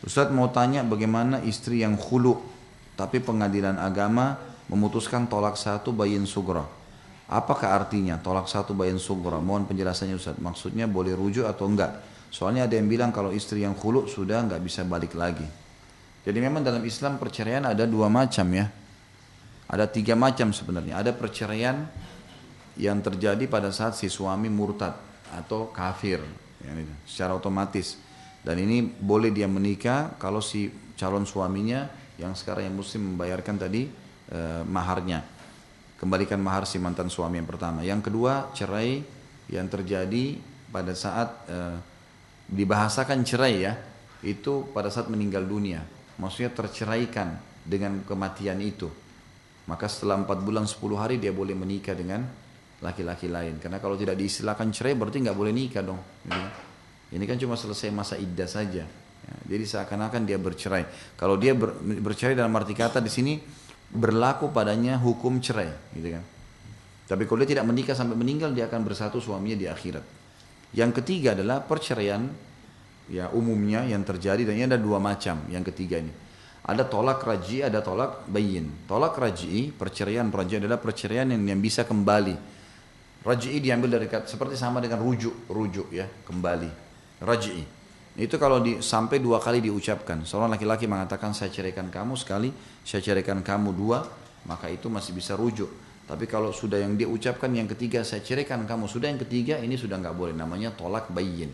Ustadz mau tanya bagaimana istri yang khulu tapi pengadilan agama memutuskan tolak satu bayin sugra. Apakah artinya tolak satu bayin sugra? Mohon penjelasannya Ustadz. Maksudnya boleh rujuk atau enggak? Soalnya ada yang bilang kalau istri yang khulu sudah enggak bisa balik lagi. Jadi memang dalam Islam perceraian ada dua macam ya. Ada tiga macam sebenarnya. Ada perceraian yang terjadi pada saat si suami murtad atau kafir, ya, secara otomatis. Dan ini boleh dia menikah kalau si calon suaminya yang sekarang yang muslim membayarkan tadi maharnya, kembalikan mahar si mantan suami yang pertama. Yang kedua, cerai yang terjadi pada saat dibahasakan cerai ya, itu pada saat meninggal dunia, maksudnya terceraikan dengan kematian itu. Maka setelah 4 bulan 10 hari dia boleh menikah dengan laki-laki lain. Karena kalau tidak diistilahkan cerai berarti nggak boleh nikah dong. Ini kan cuma selesai masa iddah saja. Ya, jadi seakan-akan dia bercerai. Kalau dia bercerai dalam arti kata di sini berlaku padanya hukum cerai, gitu kan. Tapi kalau dia tidak menikah sampai meninggal, dia akan bersatu suaminya di akhirat. Yang ketiga adalah perceraian ya umumnya yang terjadi, dan ini ada dua macam. Yang ketiga ini ada tolak raj'i, ada tolak bayin. Tolak raj'i, perceraian raj'i adalah perceraian yang bisa kembali. Raj'i diambil dari kata seperti sama dengan rujuk ya, kembali. Raj'i itu kalau sampai dua kali diucapkan. Seorang laki-laki mengatakan saya ceraikan kamu sekali, saya ceraikan kamu dua, maka itu masih bisa rujuk. Tapi kalau sudah yang dia ucapkan yang ketiga, saya ceraikan kamu, sudah yang ketiga, ini sudah nggak boleh. Namanya tolak bayin.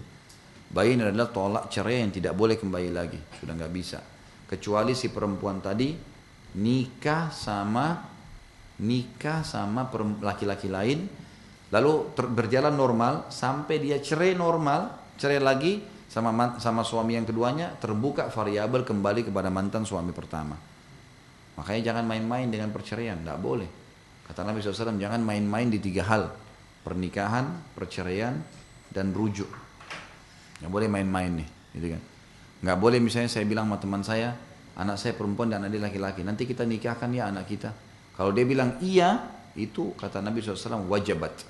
Bayin adalah tolak cerai yang tidak boleh kembali lagi, sudah nggak bisa. Kecuali si perempuan tadi nikah sama laki-laki lain, lalu berjalan normal sampai dia cerai normal, cerai lagi sama suami yang keduanya, terbuka variabel kembali kepada mantan suami pertama. Makanya jangan main-main dengan perceraian, tidak boleh. Kata Nabi SAW, jangan main-main di tiga hal: pernikahan, perceraian, dan rujuk. Nggak boleh main-main nih, gitu kan. Nggak boleh misalnya saya bilang sama teman saya, anak saya perempuan dan anak dia laki-laki, nanti kita nikahkan ya anak kita. Kalau dia bilang iya, itu kata Nabi SAW wajibat.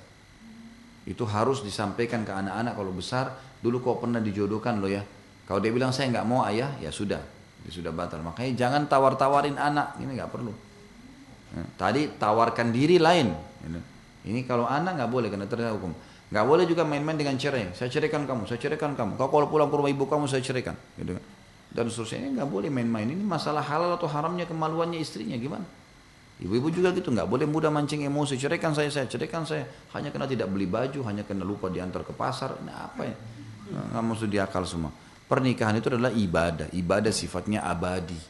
Itu harus disampaikan ke anak-anak kalau besar, dulu kau pernah dijodohkan loh ya. Kalau dia bilang saya nggak mau ayah, ya sudah, dia sudah batal. Makanya jangan tawar-tawarin anak, ini nggak perlu. Tadi tawarkan diri lain. Ini kalau anak nggak boleh karena terkena hukum. Nggak boleh juga main-main dengan cerai. Saya ceraikan kamu, saya ceraikan kamu. Kau kalau pulang ke rumah ibu kamu saya ceraikan. Gitu. Dan seterusnya, ini nggak boleh main-main. Ini masalah halal atau haramnya kemaluannya istrinya gimana? Ibu-ibu juga gitu, nggak boleh mudah mancing emosi. Ceraikan saya, ceraikan saya. Hanya karena tidak beli baju, hanya karena lupa diantar ke pasar. Nah apa ya? Nggak maksud diakal semua. Pernikahan itu adalah ibadah. Ibadah sifatnya abadi.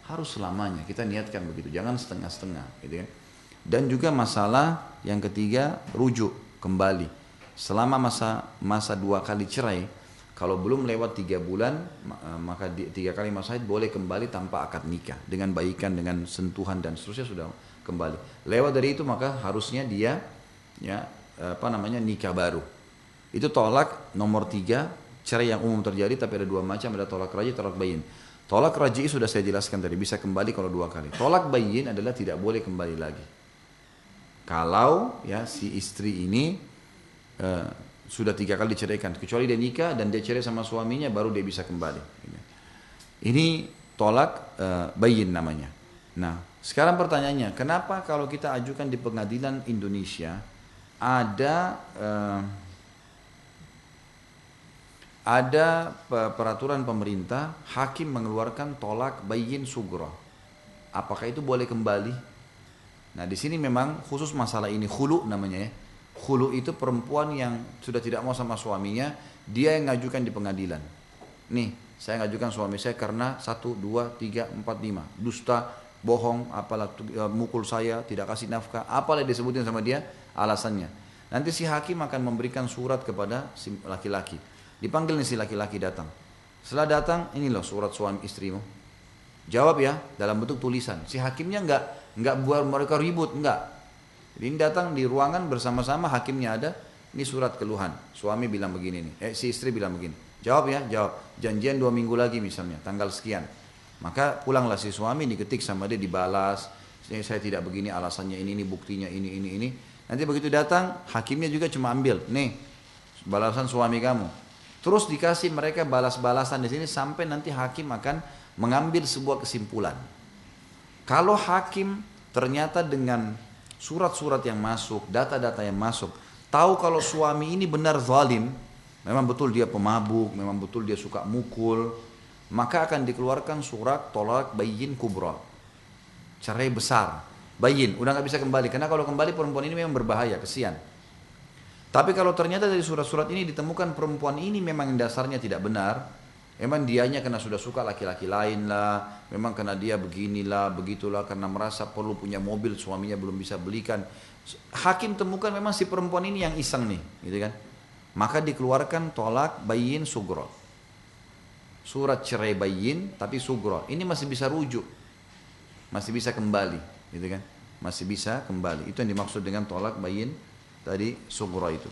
Harus selamanya. Kita niatkan begitu. Jangan setengah-setengah. Gitu kan? Dan juga masalah yang ketiga, rujuk kembali. Selama masa 2 kali cerai, kalau belum lewat 3 bulan, maka 3 kali masa haid boleh kembali tanpa akad nikah, dengan baikan, dengan sentuhan dan seterusnya sudah kembali. Lewat dari itu maka harusnya dia ya nikah baru. Itu tolak nomor 3, cerai yang umum terjadi, tapi ada 2 macam, ada tolak raj'i, tolak bayin. Tolak raj'i sudah saya jelaskan tadi, bisa kembali kalau 2 kali. Tolak bayin adalah tidak boleh kembali lagi. Kalau ya si istri ini sudah 3 kali diceraikan, kecuali dia nikah dan dia cerai sama suaminya, baru dia bisa kembali. Ini tolak bayin namanya. Nah, sekarang pertanyaannya, kenapa kalau kita ajukan di pengadilan Indonesia ada peraturan pemerintah, hakim mengeluarkan tolak bayin sugra? Apakah itu boleh kembali? Nah, di sini memang khusus masalah ini khulu namanya ya. Khulu itu perempuan yang sudah tidak mau sama suaminya, dia yang ngajukan di pengadilan. Nih, saya ngajukan suami saya karena 1, 2, 3, 4, 5 dusta, bohong, apalah mukul saya, tidak kasih nafkah, apalah disebutin sama dia alasannya. Nanti si hakim akan memberikan surat kepada si laki-laki. Dipanggil nih si laki-laki datang. Setelah datang, ini loh surat suami istrimu. Jawab ya dalam bentuk tulisan. Si hakimnya enggak buat mereka ribut, enggak. Ini datang di ruangan bersama-sama, hakimnya ada, ini surat keluhan. Suami bilang begini nih, si istri bilang begini. Jawab ya, jawab. Janjian 2 minggu lagi misalnya, tanggal sekian. Maka pulanglah si suami, diketik sama dia, dibalas. Saya tidak begini, alasannya ini buktinya ini. Nanti begitu datang, hakimnya juga cuma ambil, nih balasan suami kamu. Terus dikasih mereka balas-balasan di sini sampai nanti hakim akan mengambil sebuah kesimpulan. Kalau hakim ternyata dengan surat-surat yang masuk, data-data yang masuk, tahu kalau suami ini benar zalim, memang betul dia pemabuk, memang betul dia suka mukul, maka akan dikeluarkan surat tolak bayyin kubra, cerai besar, bayyin, udah nggak bisa kembali. Karena kalau kembali perempuan ini memang berbahaya, kesian. Tapi kalau ternyata dari surat-surat ini ditemukan perempuan ini memang dasarnya tidak benar, memang dianya karena sudah suka laki-laki lain lah, memang karena dia beginilah, begitulah, karena merasa perlu punya mobil suaminya belum bisa belikan. Hakim temukan memang si perempuan ini yang iseng nih, gitu kan? Maka dikeluarkan tolak bayyin sugro. Surat cerai bayyin tapi sugro. Ini masih bisa rujuk, masih bisa kembali, gitu kan? Masih bisa kembali. Itu yang dimaksud dengan tolak bayyin tadi sugro itu.